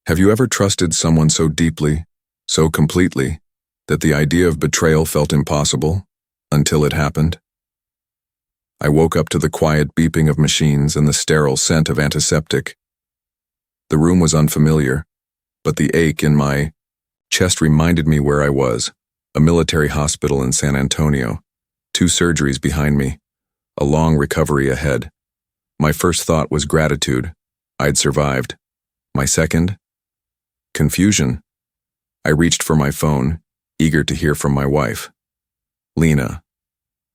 Have you ever trusted someone so deeply, so completely, that the idea of betrayal felt impossible, until it happened? I woke up to the quiet beeping of machines and the sterile scent of antiseptic. The room was unfamiliar, but the ache in my chest reminded me where I was, a military hospital in San Antonio, 2 surgeries behind me, a long recovery ahead. My first thought was gratitude. I'd survived. My second? Confusion. I reached for my phone, eager to hear from my wife. Lena.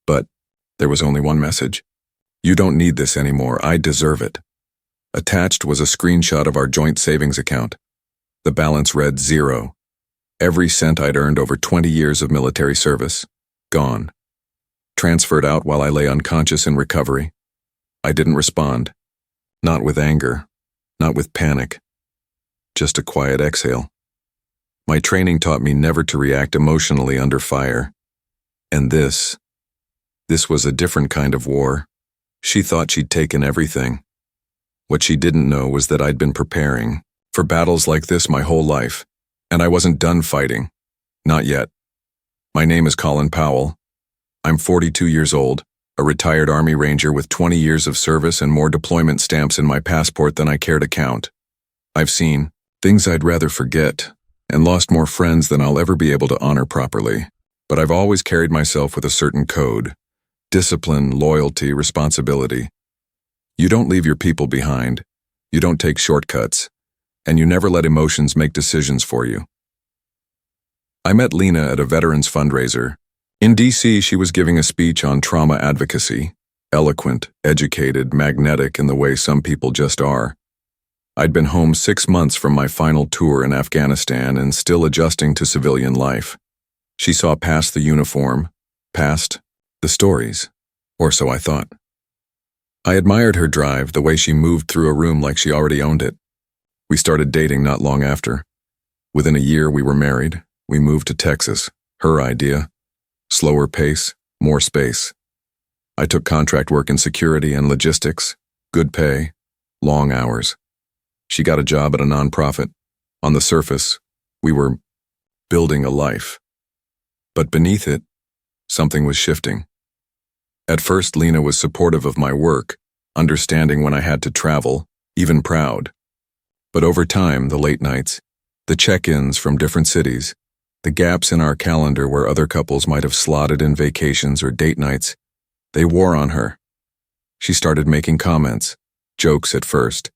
But there was only one message. You don't need this anymore. I deserve it. Attached was a screenshot of our joint savings account. The balance read 0. Every cent I'd earned over 20 years of military service. Gone. Transferred out while I lay unconscious in recovery. I didn't respond. Not with anger. Not with panic. Just a quiet exhale. My training taught me never to react emotionally under fire. And this was a different kind of war. She thought she'd taken everything. What she didn't know was that I'd been preparing for battles like this my whole life, and I wasn't done fighting. Not yet. My name is Colin Powell. I'm 42 years old, a retired Army Ranger with 20 years of service and more deployment stamps in my passport than I care to count. I've seen things I'd rather forget, and lost more friends than I'll ever be able to honor properly. But I've always carried myself with a certain code: discipline, loyalty, responsibility. You don't leave your people behind, you don't take shortcuts, and you never let emotions make decisions for you. I met Lena at a veterans fundraiser. In DC, she was giving a speech on trauma advocacy, eloquent, educated, magnetic in the way some people just are. I'd been home 6 months from my final tour in Afghanistan and still adjusting to civilian life. She saw past the uniform, past the stories, or so I thought. I admired her drive, the way she moved through a room like she already owned it. We started dating not long after. Within a year, we were married. We moved to Texas, her idea. Slower pace, more space. I took contract work in security and logistics, good pay, long hours. She got a job at a nonprofit. On the surface, we were building a life. But beneath it, something was shifting. At first, Lena was supportive of my work, understanding when I had to travel, even proud. But over time, the late nights, the check-ins from different cities, the gaps in our calendar where other couples might have slotted in vacations or date nights, they wore on her. She started making comments, jokes at first,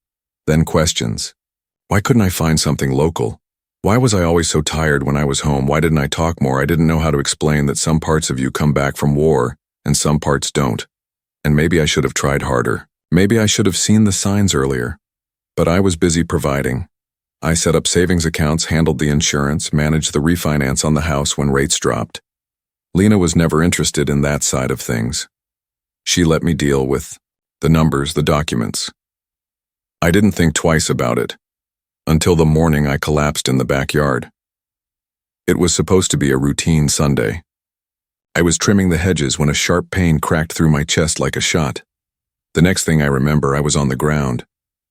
then questions. Why couldn't I find something local? Why was I always so tired when I was home? Why didn't I talk more? I didn't know how to explain that some parts of you come back from war and some parts don't. And maybe I should have tried harder. Maybe I should have seen the signs earlier. But I was busy providing. I set up savings accounts, handled the insurance, managed the refinance on the house when rates dropped. Lena was never interested in that side of things. She let me deal with the numbers, the documents. I didn't think twice about it, until the morning I collapsed in the backyard. It was supposed to be a routine Sunday. I was trimming the hedges when a sharp pain cracked through my chest like a shot. The next thing I remember, I was on the ground,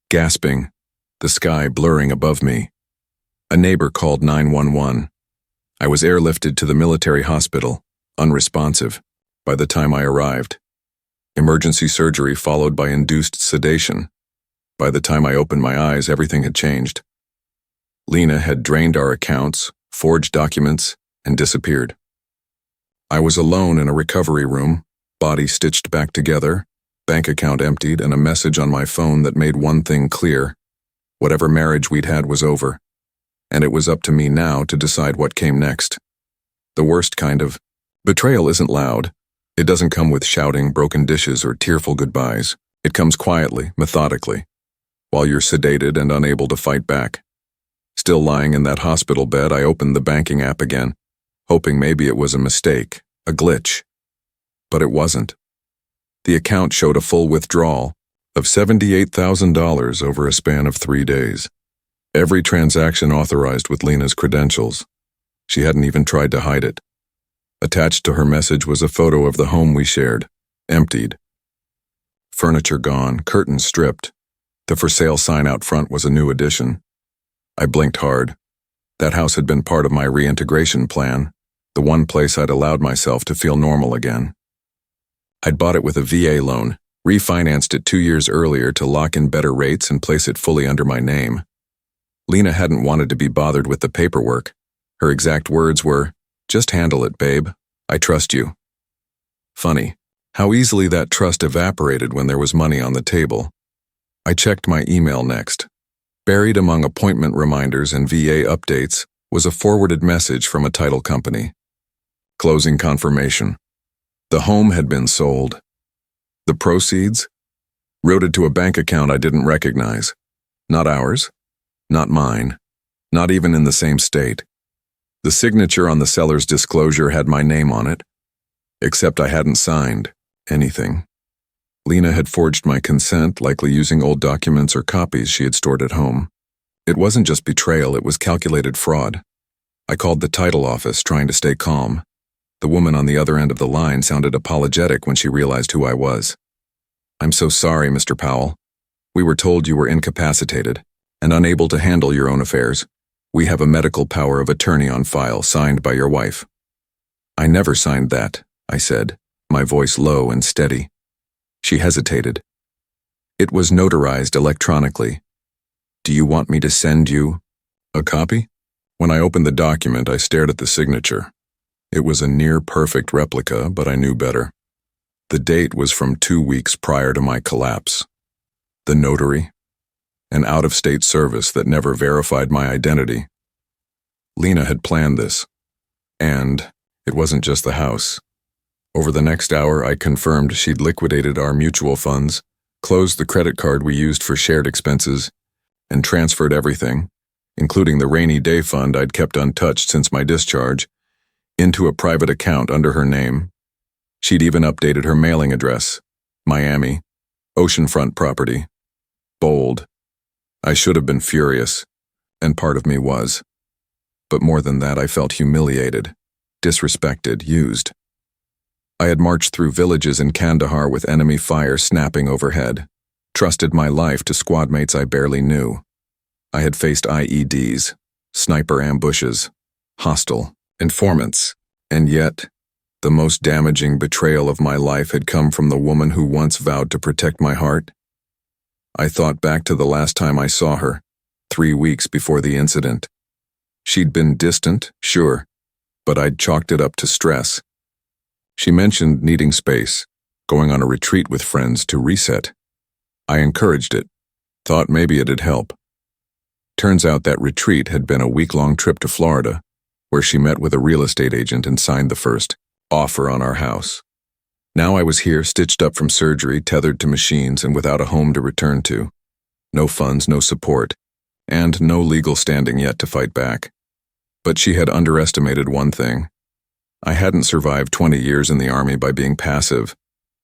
gasping, the sky blurring above me. A neighbor called 911. I was airlifted to the military hospital, unresponsive, by the time I arrived. Emergency surgery followed by induced sedation. By the time I opened my eyes, everything had changed. Lena had drained our accounts, forged documents, and disappeared. I was alone in a recovery room, body stitched back together, bank account emptied, and a message on my phone that made one thing clear. Whatever marriage we'd had was over, and it was up to me now to decide what came next. The worst kind of betrayal isn't loud. It doesn't come with shouting, broken dishes, or tearful goodbyes. It comes quietly, methodically, while you're sedated and unable to fight back. Still lying in that hospital bed, I opened the banking app again, hoping maybe it was a mistake, a glitch. But it wasn't. The account showed a full withdrawal of $78,000 over a span of 3 days. Every transaction authorized with Lena's credentials. She hadn't even tried to hide it. Attached to her message was a photo of the home we shared, emptied. Furniture gone, curtains stripped. The for sale sign out front was a new addition. I blinked hard. That house had been part of my reintegration plan, the one place I'd allowed myself to feel normal again. I'd bought it with a VA loan, refinanced it 2 years earlier to lock in better rates and place it fully under my name. Lena hadn't wanted to be bothered with the paperwork. Her exact words were, "Just handle it, babe. I trust you." Funny, how easily that trust evaporated when there was money on the table. I checked my email next. Buried among appointment reminders and VA updates was a forwarded message from a title company. Closing confirmation. The home had been sold. The proceeds? Routed to a bank account I didn't recognize. Not ours. Not mine. Not even in the same state. The signature on the seller's disclosure had my name on it, except I hadn't signed anything. Lena had forged my consent, likely using old documents or copies she had stored at home. It wasn't just betrayal, it was calculated fraud. I called the title office, trying to stay calm. The woman on the other end of the line sounded apologetic when she realized who I was. "I'm so sorry, Mr. Powell. We were told you were incapacitated and unable to handle your own affairs. We have a medical power of attorney on file signed by your wife." "I never signed that," I said, my voice low and steady. She hesitated. "It was notarized electronically. Do you want me to send you a copy?" When I opened the document, I stared at the signature. It was a near-perfect replica, but I knew better. The date was from 2 weeks prior to my collapse. The notary? An out-of-state service that never verified my identity. Lena had planned this. And it wasn't just the house. Over the next hour, I confirmed she'd liquidated our mutual funds, closed the credit card we used for shared expenses, and transferred everything, including the rainy day fund I'd kept untouched since my discharge, into a private account under her name. She'd even updated her mailing address, Miami, oceanfront property. Bold. I should have been furious, and part of me was. But more than that, I felt humiliated, disrespected, used. I had marched through villages in Kandahar with enemy fire snapping overhead, trusted my life to squad mates I barely knew. I had faced IEDs, sniper ambushes, hostile informants, and yet, the most damaging betrayal of my life had come from the woman who once vowed to protect my heart. I thought back to the last time I saw her, 3 weeks before the incident. She'd been distant, sure, but I'd chalked it up to stress. She mentioned needing space, going on a retreat with friends to reset. I encouraged it, thought maybe it'd help. Turns out that retreat had been a week-long trip to Florida, where she met with a real estate agent and signed the first offer on our house. Now I was here, stitched up from surgery, tethered to machines, and without a home to return to. No funds, no support, and no legal standing yet to fight back. But she had underestimated one thing. I hadn't survived 20 years in the Army by being passive,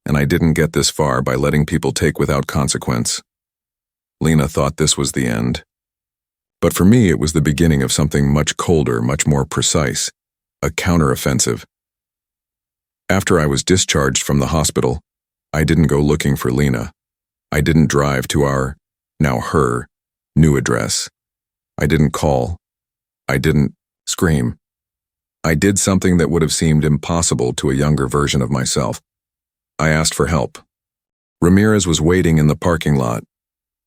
and I didn't get this far by letting people take without consequence. Lena thought this was the end. But for me, it was the beginning of something much colder, much more precise, a counteroffensive. After I was discharged from the hospital, I didn't go looking for Lena. I didn't drive to our, now her, new address. I didn't call. I didn't scream. I did something that would have seemed impossible to a younger version of myself. I asked for help. Ramirez was waiting in the parking lot.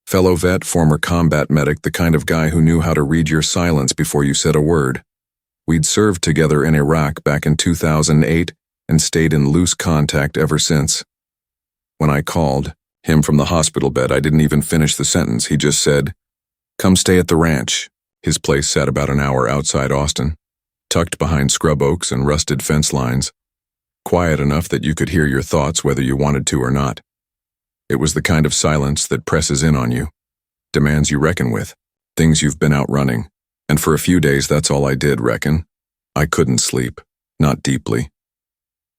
Fellow vet, former combat medic, the kind of guy who knew how to read your silence before you said a word. We'd served together in Iraq back in 2008 and stayed in loose contact ever since. When I called him from the hospital bed, I didn't even finish the sentence. He just said, "Come stay at the ranch." His place sat about an hour outside Austin, tucked behind scrub oaks and rusted fence lines, quiet enough that you could hear your thoughts whether you wanted to or not. It was the kind of silence that presses in on you, demands you reckon with, things you've been outrunning. And for a few days, that's all I did reckon. I couldn't sleep, not deeply.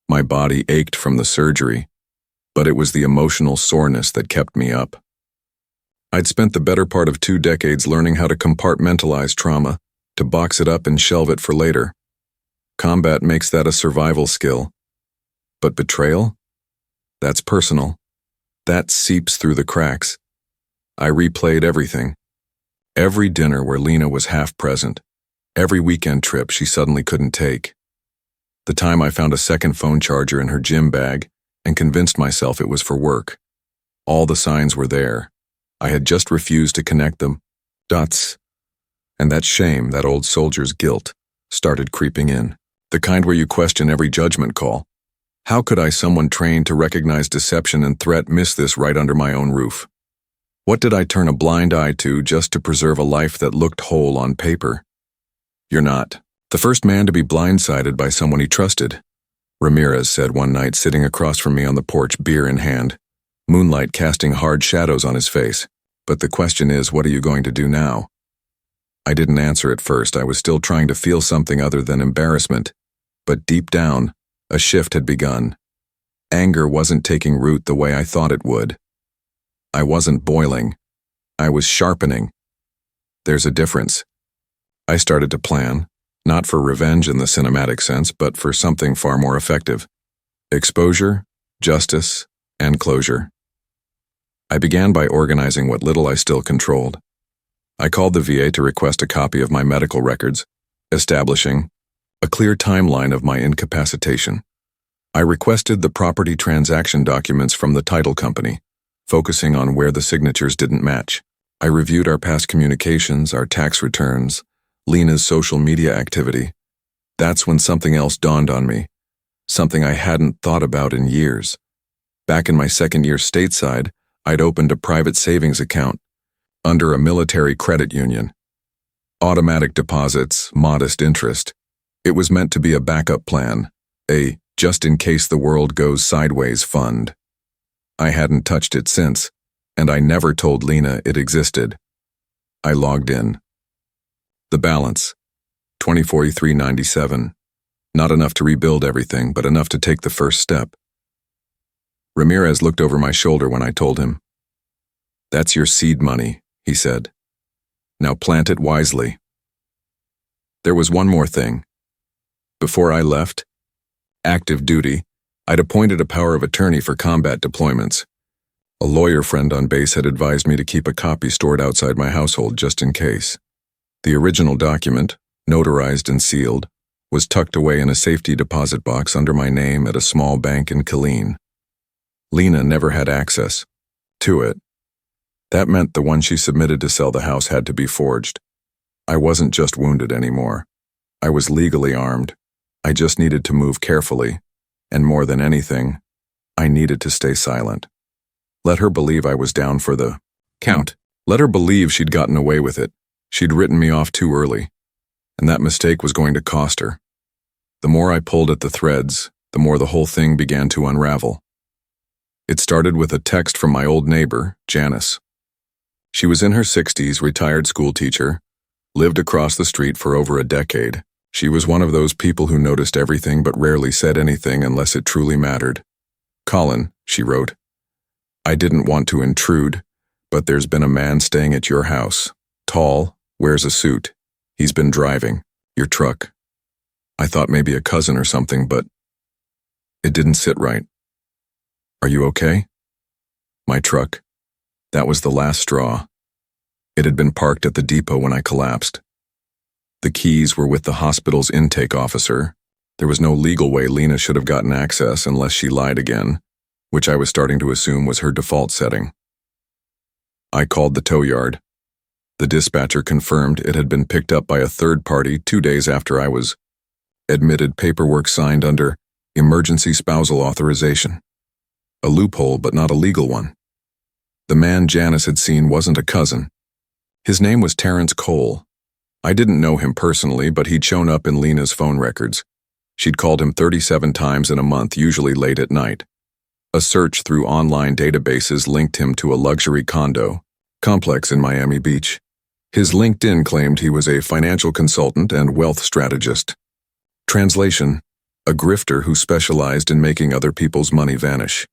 My body ached from the surgery, but it was the emotional soreness that kept me up. I'd spent the better part of 2 decades learning how to compartmentalize trauma, to box it up and shelve it for later. Combat makes that a survival skill. But betrayal? That's personal. That seeps through the cracks. I replayed everything. Every dinner where Lena was half present. Every weekend trip she suddenly couldn't take. The time I found a second phone charger in her gym bag and convinced myself it was for work. All the signs were there. I had just refused to connect them. Dots. And that shame, that old soldier's guilt, started creeping in. The kind where you question every judgment call. How could I, someone trained to recognize deception and threat, miss this right under my own roof? What did I turn a blind eye to just to preserve a life that looked whole on paper? You're not the first man to be blindsided by someone he trusted, Ramirez said one night, sitting across from me on the porch, beer in hand, moonlight casting hard shadows on his face. But the question is, what are you going to do now? I didn't answer at first. I was still trying to feel something other than embarrassment. But deep down, a shift had begun. Anger wasn't taking root the way I thought it would. I wasn't boiling. I was sharpening. There's a difference. I started to plan, not for revenge in the cinematic sense, but for something far more effective. Exposure, justice, and closure. I began by organizing what little I still controlled. I called the VA to request a copy of my medical records, establishing a clear timeline of my incapacitation. I requested the property transaction documents from the title company, focusing on where the signatures didn't match. I reviewed our past communications, our tax returns, Lena's social media activity. That's when something else dawned on me, something I hadn't thought about in years. Back in my second year stateside, I'd opened a private savings account under a military credit union. Automatic deposits, modest interest. It was meant to be a backup plan, a just-in-case the world goes sideways fund. I hadn't touched it since, and I never told Lena it existed. I logged in. The balance, $20.43.97. Not enough to rebuild everything, but enough to take the first step. Ramirez looked over my shoulder when I told him. That's your seed money, he said. Now plant it wisely. There was one more thing. Before I left, active duty, I'd appointed a power of attorney for combat deployments. A lawyer friend on base had advised me to keep a copy stored outside my household just in case. The original document, notarized and sealed, was tucked away in a safety deposit box under my name at a small bank in Killeen. Lena never had access to it. That meant the one she submitted to sell the house had to be forged. I wasn't just wounded anymore. I was legally armed. I just needed to move carefully, and more than anything, I needed to stay silent. Let her believe I was down for the count. Let her believe she'd gotten away with it. She'd written me off too early, and that mistake was going to cost her. The more I pulled at the threads, the more the whole thing began to unravel. It started with a text from my old neighbor, Janice. She was in her 60s, retired school teacher, lived across the street for over a decade. She was one of those people who noticed everything but rarely said anything unless it truly mattered. Colin, she wrote, I didn't want to intrude, but there's been a man staying at your house. Tall, wears a suit. He's been driving your truck. I thought maybe a cousin or something, but it didn't sit right. Are you okay? My truck. That was the last straw. It had been parked at the depot when I collapsed. The keys were with the hospital's intake officer. There was no legal way Lena should have gotten access unless she lied again, which I was starting to assume was her default setting. I called the tow yard. The dispatcher confirmed it had been picked up by a third party 2 days after I was admitted, paperwork signed under emergency spousal authorization. A loophole, but not a legal one. The man Janice had seen wasn't a cousin. His name was Terrence Cole. I didn't know him personally, but he'd shown up in Lena's phone records. She'd called him 37 times in a month, usually late at night. A search through online databases linked him to a luxury condo complex in Miami Beach. His LinkedIn claimed he was a financial consultant and wealth strategist. Translation: a grifter who specialized in making other people's money vanish.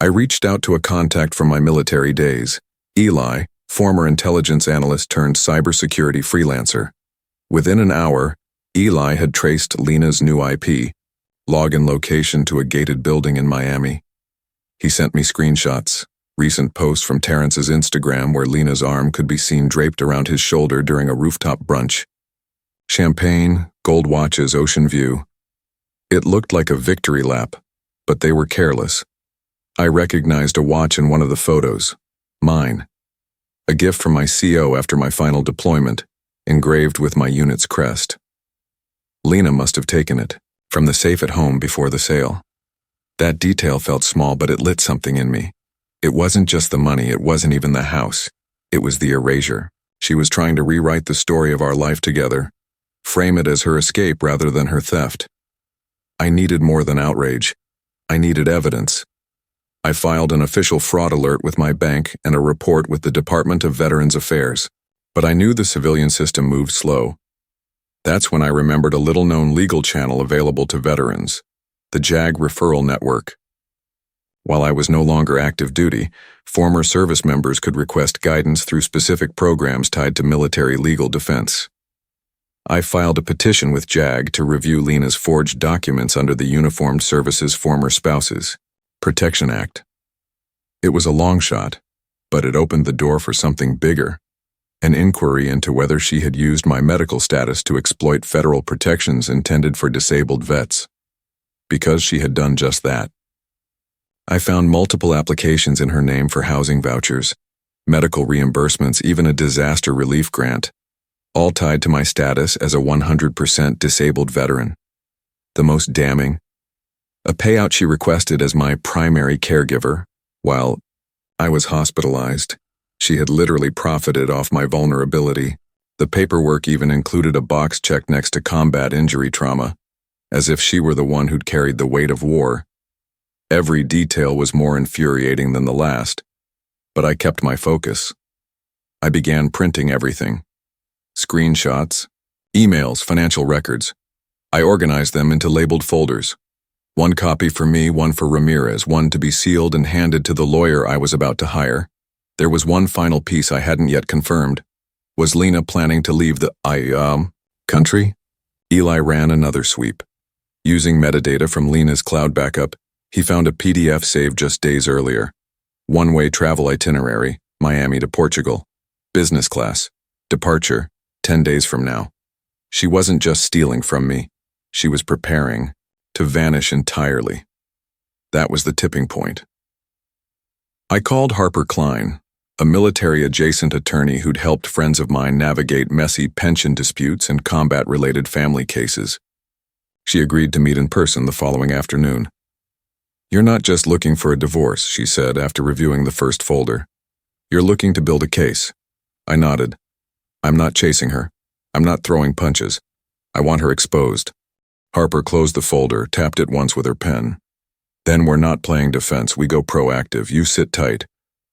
I reached out to a contact from my military days, Eli, former intelligence analyst turned cybersecurity freelancer. Within an hour, Eli had traced Lena's new IP, login location to a gated building in Miami. He sent me screenshots, Recent posts from Terrence's Instagram where Lena's arm could be seen draped around his shoulder during a rooftop brunch. Champagne, gold watches, ocean view. It looked like a victory lap, but they were careless. I recognized a watch in one of the photos. Mine. A gift from my CO after my final deployment, engraved with my unit's crest. Lena must have taken it, from the safe at home before the sale. That detail felt small, but it lit something in me. It wasn't just the money, it wasn't even the house. It was the erasure. She was trying to rewrite the story of our life together, frame it as her escape rather than her theft. I needed more than outrage. I needed evidence. I filed an official fraud alert with my bank and a report with the Department of Veterans Affairs. But I knew the civilian system moved slow. That's when I remembered a little-known legal channel available to veterans, the JAG Referral Network. While I was no longer active duty, former service members could request guidance through specific programs tied to military legal defense. I filed a petition with JAG to review Lena's forged documents under the Uniformed Services Former Spouses Protection Act. It was a long shot, but it opened the door for something bigger, an inquiry into whether she had used my medical status to exploit federal protections intended for disabled vets. Because she had done just that. I found multiple applications in her name for housing vouchers, medical reimbursements, even a disaster relief grant, all tied to my status as a 100% disabled veteran. The most damning, a payout she requested as my primary caregiver, while I was hospitalized. She had literally profited off my vulnerability. The paperwork even included a box check next to combat injury trauma, as if she were the one who'd carried the weight of war. Every detail was more infuriating than the last, but I kept my focus. I began printing everything. Screenshots, emails, financial records. I organized them into labeled folders. One copy for me, one for Ramirez, one to be sealed and handed to the lawyer I was about to hire. There was one final piece I hadn't yet confirmed. Was Lena planning to leave the country? Eli ran another sweep. Using metadata from Lena's cloud backup, he found a PDF saved just days earlier. One-way travel itinerary, Miami to Portugal. Business class. Departure, 10 days from now. She wasn't just stealing from me. She was preparing to vanish entirely. That was the tipping point. I called Harper Klein, a military-adjacent attorney who'd helped friends of mine navigate messy pension disputes and combat-related family cases. She agreed to meet in person the following afternoon. "You're not just looking for a divorce," she said after reviewing the first folder. "You're looking to build a case." I nodded. "I'm not chasing her. I'm not throwing punches. I want her exposed." Harper closed the folder, tapped it once with her pen. "Then we're not playing defense, we go proactive. You sit tight.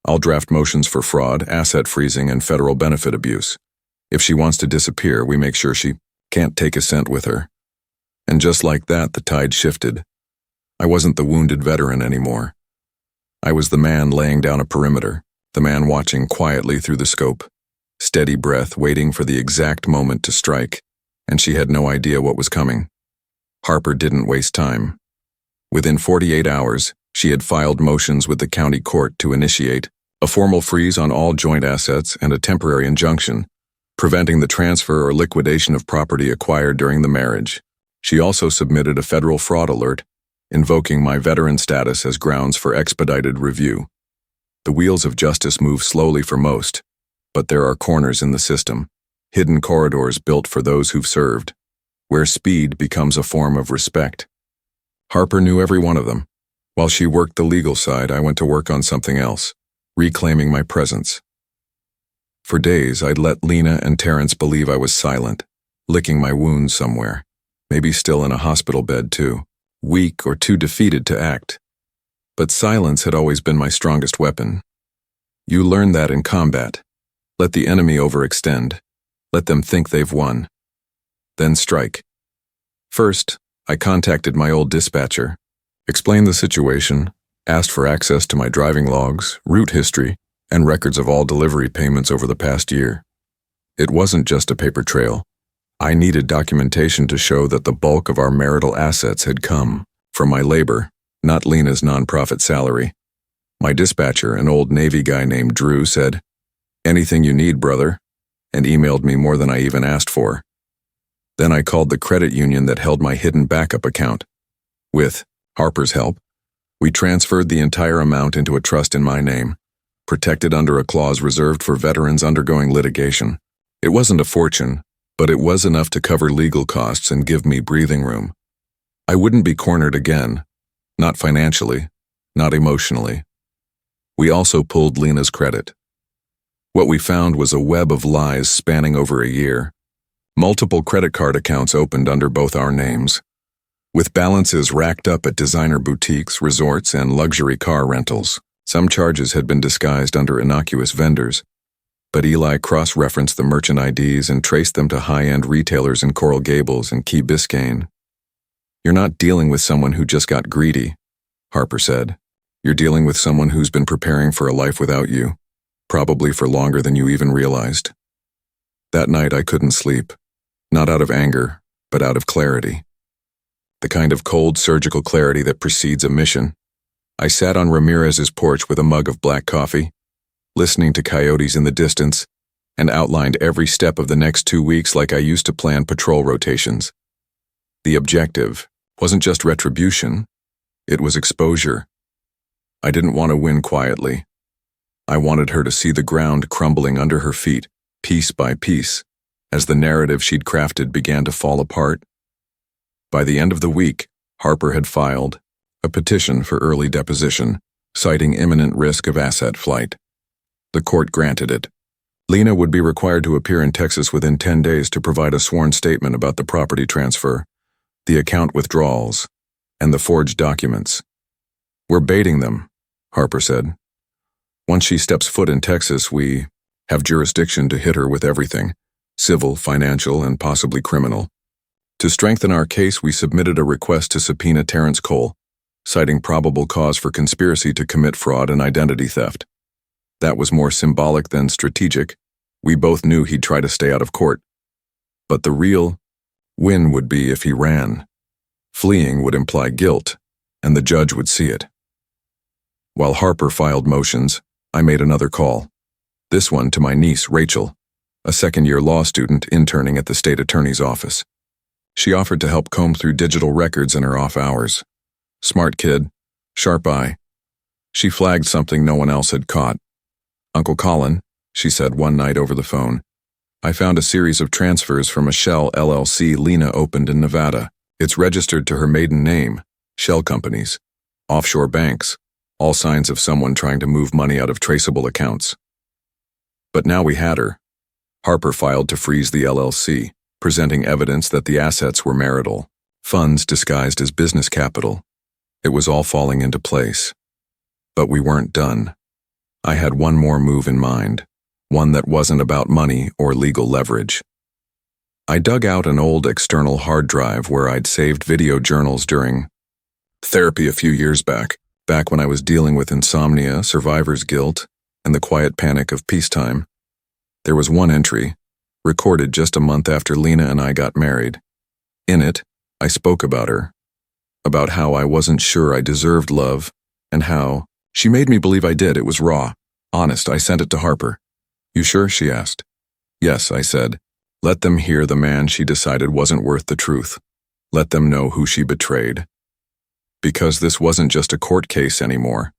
I'll draft motions for fraud, asset freezing, and federal benefit abuse. If she wants to disappear, we make sure she can't take a cent with her." And just like that, the tide shifted. I wasn't the wounded veteran anymore. I was the man laying down a perimeter, the man watching quietly through the scope. Steady breath, waiting for the exact moment to strike, and she had no idea what was coming. Harper didn't waste time. Within 48 hours, she had filed motions with the county court to initiate a formal freeze on all joint assets and a temporary injunction, preventing the transfer or liquidation of property acquired during the marriage. She also submitted a federal fraud alert, invoking my veteran status as grounds for expedited review. The wheels of justice move slowly for most, but there are corners in the system, hidden corridors built for those who've served, where speed becomes a form of respect. Harper knew every one of them. While she worked the legal side, I went to work on something else, reclaiming my presence. For days, I'd let Lena and Terrence believe I was silent, licking my wounds somewhere, maybe still in a hospital bed too, weak or too defeated to act. But silence had always been my strongest weapon. You learn that in combat. Let the enemy overextend. Let them think they've won. Then strike. First, I contacted my old dispatcher, explained the situation, asked for access to my driving logs, route history, and records of all delivery payments over the past year. It wasn't just a paper trail. I needed documentation to show that the bulk of our marital assets had come from my labor, not Lena's nonprofit salary. My dispatcher, an old Navy guy named Drew, said, "Anything you need, brother," and emailed me more than I even asked for. Then I called the credit union that held my hidden backup account. With Harper's help, we transferred the entire amount into a trust in my name, protected under a clause reserved for veterans undergoing litigation. It wasn't a fortune, but it was enough to cover legal costs and give me breathing room. I wouldn't be cornered again, not financially, not emotionally. We also pulled Lena's credit. What we found was a web of lies spanning over a year. Multiple credit card accounts opened under both our names, with balances racked up at designer boutiques, resorts, and luxury car rentals. Some charges had been disguised under innocuous vendors, but Eli cross-referenced the merchant IDs and traced them to high-end retailers in Coral Gables and Key Biscayne. "You're not dealing with someone who just got greedy," Harper said. "You're dealing with someone who's been preparing for a life without you, probably for longer than you even realized." That night I couldn't sleep, not out of anger, but out of clarity. The kind of cold surgical clarity that precedes a mission. I sat on Ramirez's porch with a mug of black coffee, listening to coyotes in the distance, and outlined every step of the next 2 weeks like I used to plan patrol rotations. The objective wasn't just retribution, it was exposure. I didn't want to win quietly. I wanted her to see the ground crumbling under her feet, piece by piece, as the narrative she'd crafted began to fall apart. By the end of the week, Harper had filed a petition for early deposition, citing imminent risk of asset flight. The court granted it. Lena would be required to appear in Texas within 10 days to provide a sworn statement about the property transfer, the account withdrawals, and the forged documents. "We're baiting them," Harper said. "Once she steps foot in Texas, we have jurisdiction to hit her with everything, civil, financial, and possibly criminal." To strengthen our case, we submitted a request to subpoena Terrence Cole, citing probable cause for conspiracy to commit fraud and identity theft. That was more symbolic than strategic. We both knew he'd try to stay out of court. But the real win would be if he ran. Fleeing would imply guilt, and the judge would see it. While Harper filed motions, I made another call. This one to my niece, Rachel, a second-year law student interning at the state attorney's office. She offered to help comb through digital records in her off hours. Smart kid, sharp eye. She flagged something no one else had caught. "Uncle Colin," she said one night over the phone, "I found a series of transfers from a Shell LLC Lena opened in Nevada. It's registered to her maiden name, shell companies, offshore banks, all signs of someone trying to move money out of traceable accounts." But now we had her. Harper filed to freeze the LLC, presenting evidence that the assets were marital, funds disguised as business capital. It was all falling into place. But we weren't done. I had one more move in mind, one that wasn't about money or legal leverage. I dug out an old external hard drive where I'd saved video journals during therapy a few years back when I was dealing with insomnia, survivor's guilt, and the quiet panic of peacetime. There was one entry, recorded just a month after Lena and I got married. In it, I spoke about her, about how I wasn't sure I deserved love, and how she made me believe I did. It was raw, honest. I sent it to Harper. "You sure?" she asked. "Yes," I said. Let them hear the man she decided wasn't worth the truth. Let them know who she betrayed. Because this wasn't just a court case anymore.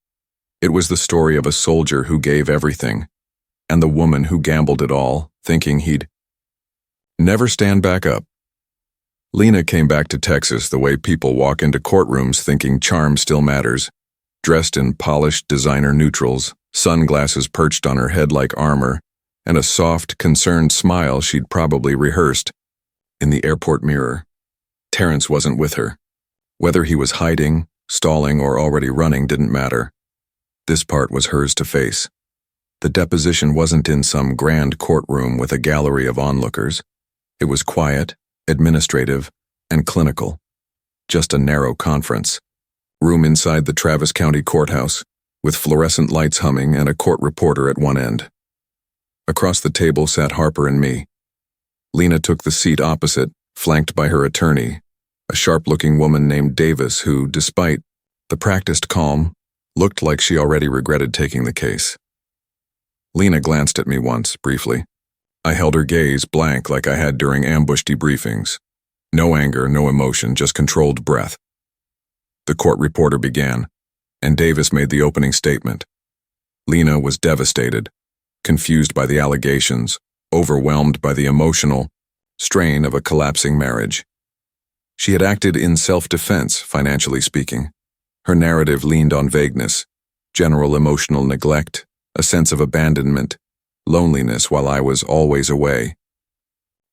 It was the story of a soldier who gave everything, and the woman who gambled it all, thinking he'd never stand back up. Lena came back to Texas the way people walk into courtrooms thinking charm still matters, dressed in polished designer neutrals, sunglasses perched on her head like armor, and a soft, concerned smile she'd probably rehearsed in the airport mirror. Terrence wasn't with her. Whether he was hiding, stalling, or already running didn't matter. This part was hers to face. The deposition wasn't in some grand courtroom with a gallery of onlookers. It was quiet, administrative, and clinical. Just a narrow conference. Room inside the Travis County Courthouse, with fluorescent lights humming and a court reporter at one end. Across the table sat Harper and me. Lena took the seat opposite, flanked by her attorney, a sharp-looking woman named Davis who, despite the practiced calm, Looked like she already regretted taking the case. Lena glanced at me once, briefly. I held her gaze blank like I had during ambush debriefings. No anger, no emotion, just controlled breath. The court reporter began, and Davis made the opening statement. Lena was devastated, confused by the allegations, overwhelmed by the emotional strain of a collapsing marriage. She had acted in self-defense, financially speaking. Her narrative leaned on vagueness, general emotional neglect, a sense of abandonment, loneliness while I was always away.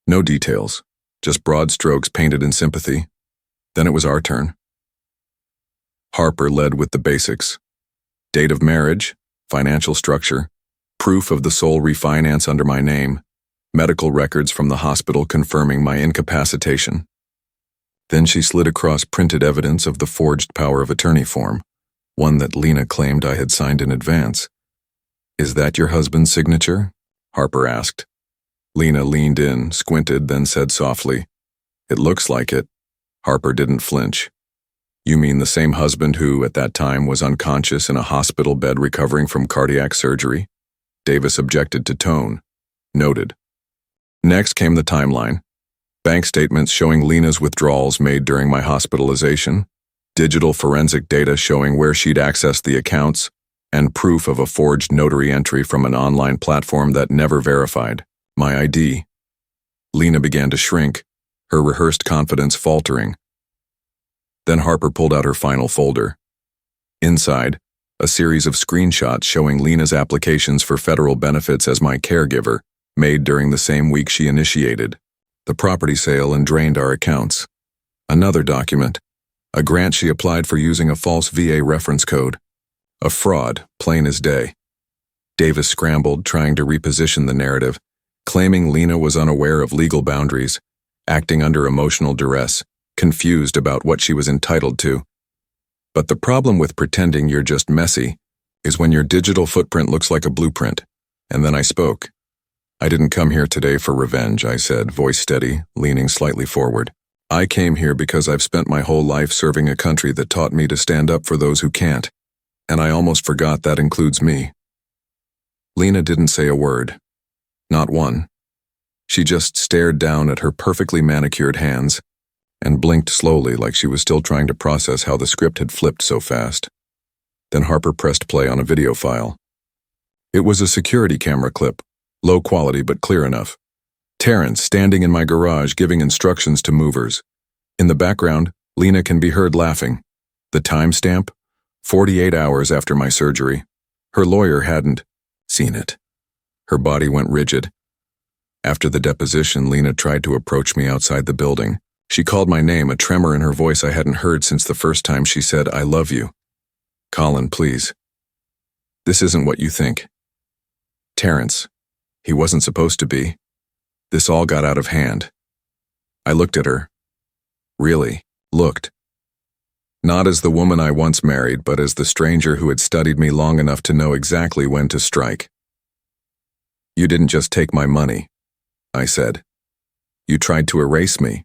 No details, just broad strokes painted in sympathy. Then it was our turn. Harper led with the basics. Date of marriage, financial structure, proof of the sole refinance under my name, medical records from the hospital confirming my incapacitation. Then she slid across printed evidence of the forged power of attorney form, one that Lena claimed I had signed in advance. "Is that your husband's signature?" Harper asked. Lena leaned in, squinted, then said softly, "It looks like it." Harper didn't flinch. "You mean the same husband who, at that time, was unconscious in a hospital bed recovering from cardiac surgery?" Davis objected to tone. Noted. Next came the timeline. Bank statements showing Lena's withdrawals made during my hospitalization, digital forensic data showing where she'd accessed the accounts, and proof of a forged notary entry from an online platform that never verified my ID. Lena began to shrink, her rehearsed confidence faltering. Then Harper pulled out her final folder. Inside, a series of screenshots showing Lena's applications for federal benefits as my caregiver, made during the same week she initiated the property sale and drained our accounts. Another document, a grant she applied for using a false VA reference code. A fraud, plain as day. Davis scrambled, trying to reposition the narrative, claiming Lena was unaware of legal boundaries, acting under emotional duress, confused about what she was entitled to. But the problem with pretending you're just messy is when your digital footprint looks like a blueprint. And then I spoke. "I didn't come here today for revenge," I said, voice steady, leaning slightly forward. "I came here because I've spent my whole life serving a country that taught me to stand up for those who can't. And I almost forgot that includes me." Lena didn't say a word. Not one. She just stared down at her perfectly manicured hands and blinked slowly like she was still trying to process how the script had flipped so fast. Then Harper pressed play on a video file. It was a security camera clip, low quality but clear enough. Terrence standing in my garage giving instructions to movers. In the background, Lena can be heard laughing. The timestamp? 48 hours after my surgery. Her lawyer hadn't seen it. Her body went rigid. After the deposition, Lena tried to approach me outside the building. She called my name, a tremor in her voice I hadn't heard since the first time she said, "I love you." "Colin, please. This isn't what you think." "Terrence. He wasn't supposed to be. This all got out of hand." I looked at her. Really, looked. Not as the woman I once married, but as the stranger who had studied me long enough to know exactly when to strike. "You didn't just take my money," I said. "You tried to erase me."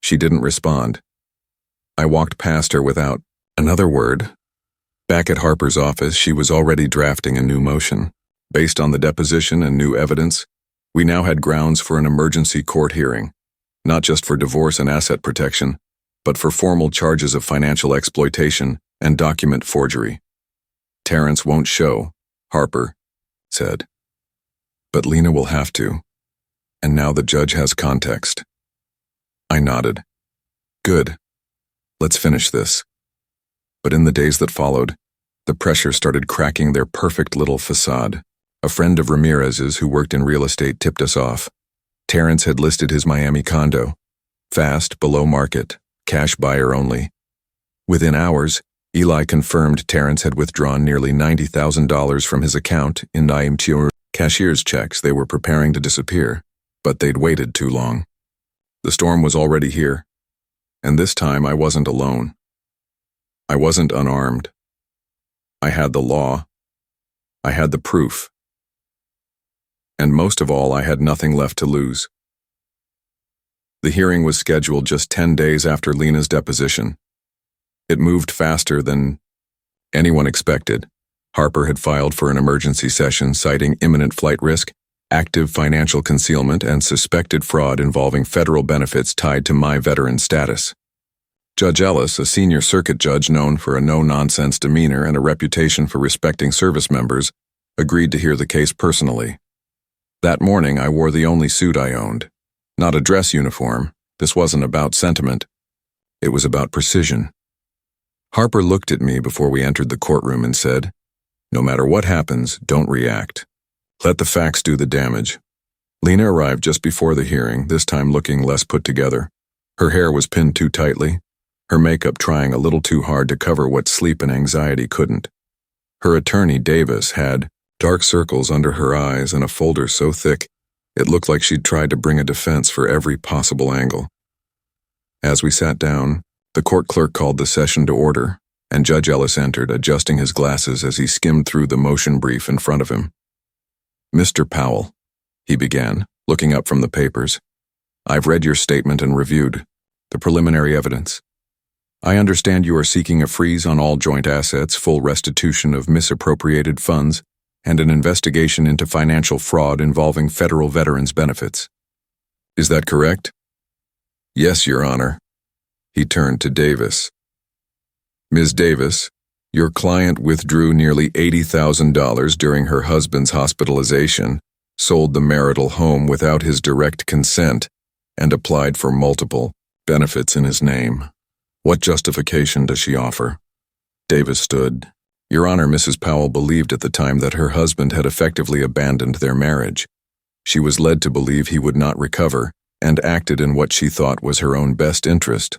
She didn't respond. I walked past her without another word. Back at Harper's office, she was already drafting a new motion. Based on the deposition and new evidence, we now had grounds for an emergency court hearing, not just for divorce and asset protection, but for formal charges of financial exploitation and document forgery. "Terrence won't show," Harper said. "But Lena will have to. And now the judge has context." I nodded. "Good. Let's finish this." But in the days that followed, the pressure started cracking their perfect little facade. A friend of Ramirez's who worked in real estate tipped us off. Terrence had listed his Miami condo. Fast, below market, cash buyer only. Within hours, Eli confirmed Terrence had withdrawn nearly $90,000 from his account in IMTUR cashier's checks. They were preparing to disappear, but they'd waited too long. The storm was already here, and this time I wasn't alone. I wasn't unarmed. I had the law. I had the proof. And most of all, I had nothing left to lose. The hearing was scheduled just 10 days after Lena's deposition. It moved faster than anyone expected. Harper had filed for an emergency session citing imminent flight risk, active financial concealment, and suspected fraud involving federal benefits tied to my veteran status. Judge Ellis, a senior circuit judge known for a no-nonsense demeanor and a reputation for respecting service members, agreed to hear the case personally. That morning, I wore the only suit I owned. Not a dress uniform. This wasn't about sentiment. It was about precision. Harper looked at me before we entered the courtroom and said, "No matter what happens, don't react. Let the facts do the damage." Lena arrived just before the hearing, this time looking less put together. Her hair was pinned too tightly, her makeup trying a little too hard to cover what sleep and anxiety couldn't. Her attorney, Davis, had dark circles under her eyes and a folder so thick it looked like she'd tried to bring a defense for every possible angle. As we sat down, the court clerk called the session to order, and Judge Ellis entered, adjusting his glasses as he skimmed through the motion brief in front of him. "Mr. Powell," he began, looking up from the papers, "I've read your statement and reviewed the preliminary evidence. I understand you are seeking a freeze on all joint assets, full restitution of misappropriated funds, and an investigation into financial fraud involving federal veterans' benefits. Is that correct?" "Yes, Your Honor." He turned to Davis. "Ms. Davis, your client withdrew nearly $80,000 during her husband's hospitalization, sold the marital home without his direct consent, and applied for multiple benefits in his name. What justification does she offer?" Davis stood. "Your Honor, Mrs. Powell believed at the time that her husband had effectively abandoned their marriage. She was led to believe he would not recover and acted in what she thought was her own best interest,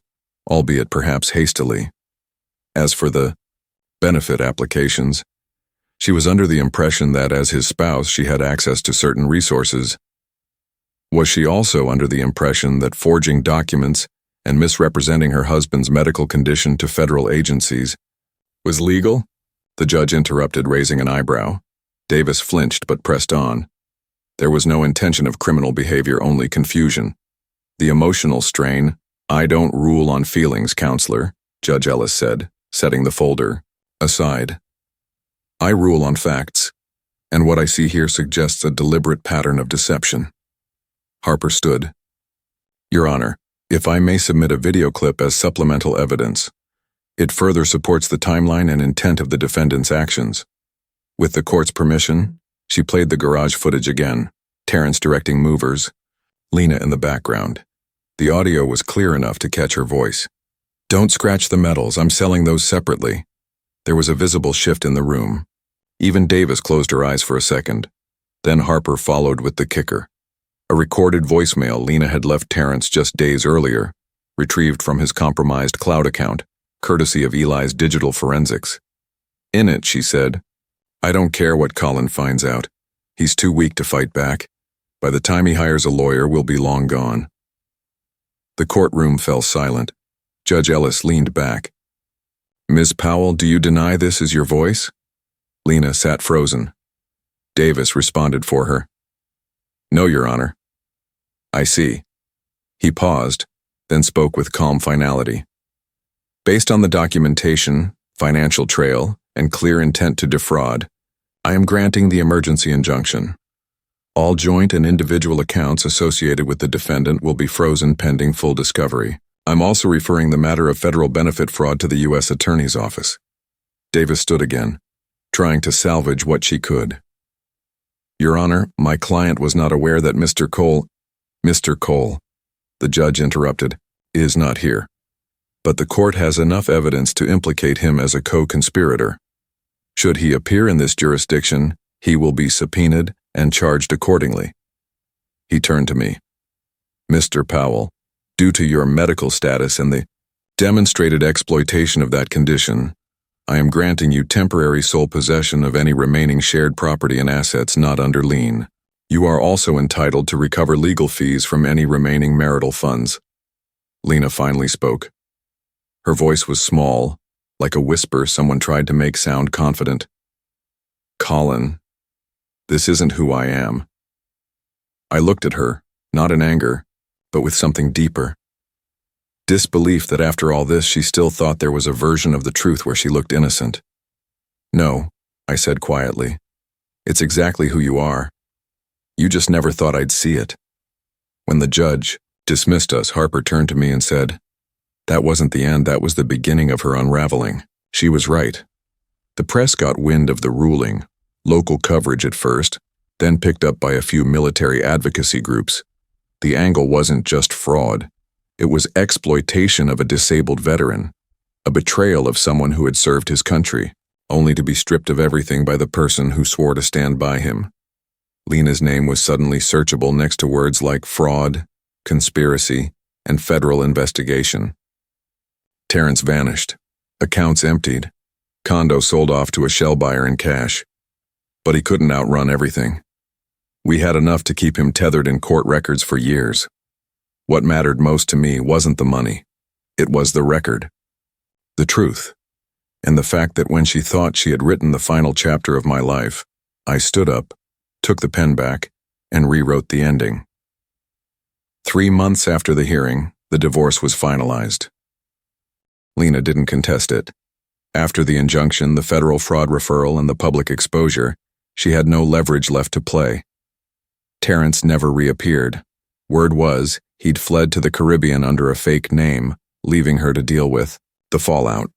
albeit perhaps hastily. As for the benefit applications, she was under the impression that as his spouse she had access to certain resources. Was she also under the impression that forging documents and misrepresenting her husband's medical condition to federal agencies was legal?" The judge interrupted, raising an eyebrow. Davis flinched but pressed on. There was no intention of criminal behavior, only confusion. The emotional strain. "I don't rule on feelings, counselor," Judge Ellis said, setting the folder aside. "I rule on facts, and what I see here suggests a deliberate pattern of deception." Harper stood. "Your Honor, if I may submit a video clip as supplemental evidence. It further supports the timeline and intent of the defendant's actions." With the court's permission, she played the garage footage again, Terrence directing movers, Lena in the background. The audio was clear enough to catch her voice. "Don't scratch the metals, I'm selling those separately." There was a visible shift in the room. Even Davis closed her eyes for a second. Then Harper followed with the kicker. A recorded voicemail Lena had left Terrence just days earlier, retrieved from his compromised cloud account, courtesy of Eli's digital forensics. In it, she said, "I don't care what Colin finds out. He's too weak to fight back. By the time he hires a lawyer, we'll be long gone." The courtroom fell silent. Judge Ellis leaned back. "Ms. Powell, do you deny this is your voice?" Lena sat frozen. Davis responded for her. "No, Your Honor." "I see." He paused, then spoke with calm finality. "Based on the documentation, financial trail, and clear intent to defraud, I am granting the emergency injunction. All joint and individual accounts associated with the defendant will be frozen pending full discovery. I'm also referring the matter of federal benefit fraud to the U.S. Attorney's Office." Davis stood again, trying to salvage what she could. "Your Honor, my client was not aware that Mr. Cole," the judge interrupted, "is not here. But the court has enough evidence to implicate him as a co-conspirator. Should he appear in this jurisdiction, he will be subpoenaed and charged accordingly." He turned to me. "Mr. Powell, due to your medical status and the demonstrated exploitation of that condition, I am granting you temporary sole possession of any remaining shared property and assets not under lien. You are also entitled to recover legal fees from any remaining marital funds." Lena finally spoke. Her voice was small, like a whisper someone tried to make sound confident. "Colin, this isn't who I am." I looked at her, not in anger, but with something deeper. Disbelief that after all this she still thought there was a version of the truth where she looked innocent. No, I said quietly. It's exactly who you are. You just never thought I'd see it. When the judge dismissed us, Harper turned to me and said, "That wasn't the end, that was the beginning of her unraveling." She was right. The press got wind of the ruling, local coverage at first, then picked up by a few military advocacy groups. The angle wasn't just fraud. It was exploitation of a disabled veteran, a betrayal of someone who had served his country, only to be stripped of everything by the person who swore to stand by him. Lena's name was suddenly searchable next to words like fraud, conspiracy, and federal investigation. Terrence vanished. Accounts emptied. Condo sold off to a shell buyer in cash. But he couldn't outrun everything. We had enough to keep him tethered in court records for years. What mattered most to me wasn't the money. It was the record. The truth. And the fact that when she thought she had written the final chapter of my life, I stood up, took the pen back, and rewrote the ending. 3 months after the hearing, the divorce was finalized. Lena didn't contest it. After the injunction, the federal fraud referral, and the public exposure, she had no leverage left to play. Terrence never reappeared. Word was, he'd fled to the Caribbean under a fake name, leaving her to deal with the fallout.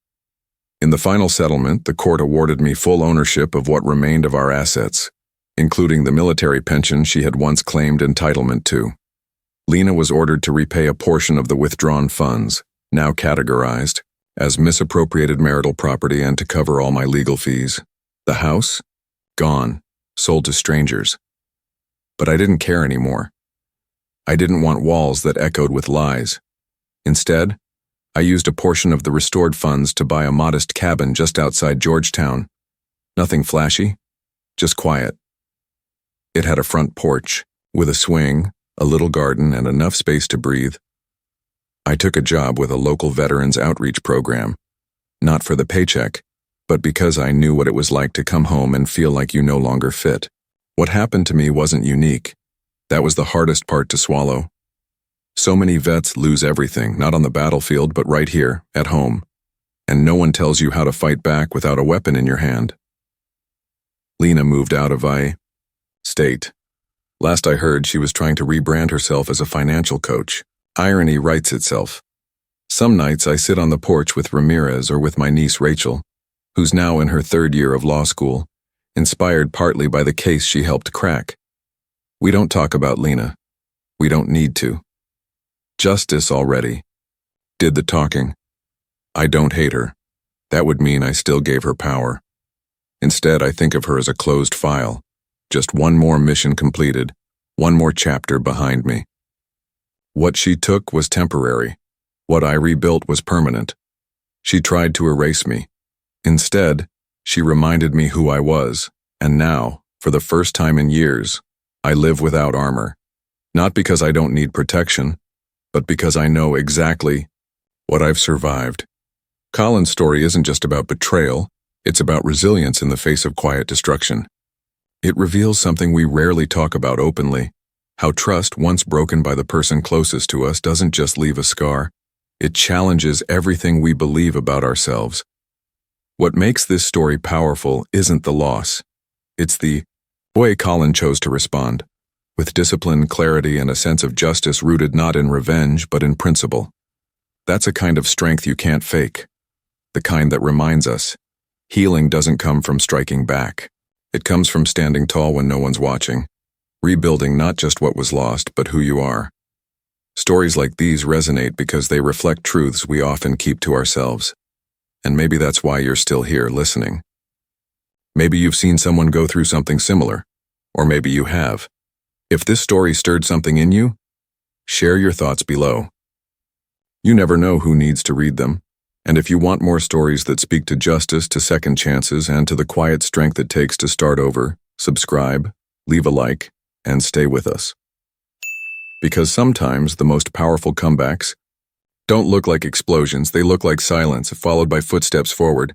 In the final settlement, the court awarded me full ownership of what remained of our assets, including the military pension she had once claimed entitlement to. Lena was ordered to repay a portion of the withdrawn funds, now categorized as misappropriated marital property, and to cover all my legal fees. The house? Gone. Sold to strangers. But I didn't care anymore. I didn't want walls that echoed with lies. Instead, I used a portion of the restored funds to buy a modest cabin just outside Georgetown. Nothing flashy, just quiet. It had a front porch, with a swing, a little garden, and enough space to breathe. I took a job with a local veterans outreach program, not for the paycheck, but because I knew what it was like to come home and feel like you no longer fit. What happened to me wasn't unique. That was the hardest part to swallow. So many vets lose everything, not on the battlefield, but right here, at home. And no one tells you how to fight back without a weapon in your hand. Lena moved out of state. Last I heard, she was trying to rebrand herself as a financial coach. Irony writes itself. Some nights I sit on the porch with Ramirez or with my niece Rachel, who's now in her 3rd year of law school, inspired partly by the case she helped crack. We don't talk about Lena. We don't need to. Justice already did the talking. I don't hate her. That would mean I still gave her power. Instead, I think of her as a closed file. Just one more mission completed, one more chapter behind me. What she took was temporary. What I rebuilt was permanent. She tried to erase me. Instead, she reminded me who I was, and now, for the first time in years, I live without armor. Not because I don't need protection, but because I know exactly what I've survived. Colin's story isn't just about betrayal, it's about resilience in the face of quiet destruction. It reveals something we rarely talk about openly, how trust, once broken by the person closest to us, doesn't just leave a scar. It challenges everything we believe about ourselves. What makes this story powerful isn't the loss. It's the way Colin chose to respond, with discipline, clarity, and a sense of justice rooted not in revenge but in principle. That's a kind of strength you can't fake. The kind that reminds us, healing doesn't come from striking back. It comes from standing tall when no one's watching, rebuilding not just what was lost, but who you are. Stories like these resonate because they reflect truths we often keep to ourselves. And maybe that's why you're still here listening. Maybe you've seen someone go through something similar, or maybe you have. If this story stirred something in you, share your thoughts below. You never know who needs to read them. And if you want more stories that speak to justice, to second chances, and to the quiet strength it takes to start over, subscribe, leave a like, and stay with us. Because sometimes the most powerful comebacks don't look like explosions, they look like silence followed by footsteps forward.